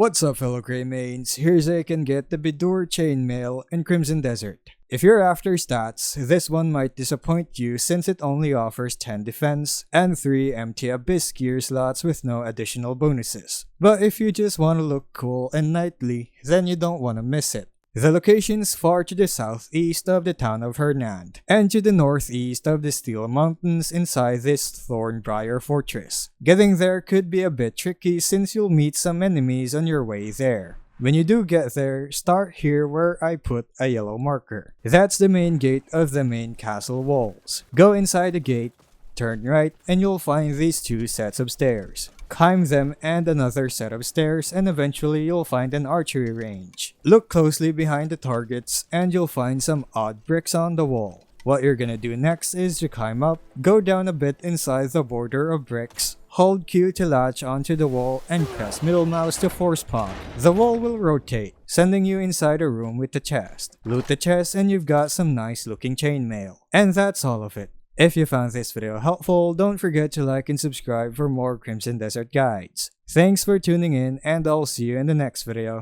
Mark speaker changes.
Speaker 1: What's up, fellow Greymanes? Here's how you can get the Bedure Chain Mail in Crimson Desert. If you're after stats, this one might disappoint you since it only offers 10 defense and 3 empty Abyss gear slots with no additional bonuses. But if you just want to look cool and knightly, then you don't want to miss it. The location's far to the southeast of the town of Hernand, and to the northeast of the Steel Mountains inside this Thornbriar fortress. Getting there could be a bit tricky since you'll meet some enemies on your way there. When you do get there, start here where I put a yellow marker. That's the main gate of the main castle walls. Go inside the gate, turn right, and you'll find these 2 sets of stairs. Climb them and another set of stairs, and eventually you'll find an archery range. Look closely behind the targets and you'll find some odd bricks on the wall. What you're gonna do next is to climb up, go down a bit inside the border of bricks, hold Q to latch onto the wall, and press middle mouse to force palm. The wall will rotate, sending you inside a room with the chest. Loot the chest and you've got some nice looking chainmail. And that's all of it. If you found this video helpful, don't forget to like and subscribe for more Crimson Desert guides. Thanks for tuning in, and I'll see you in the next video.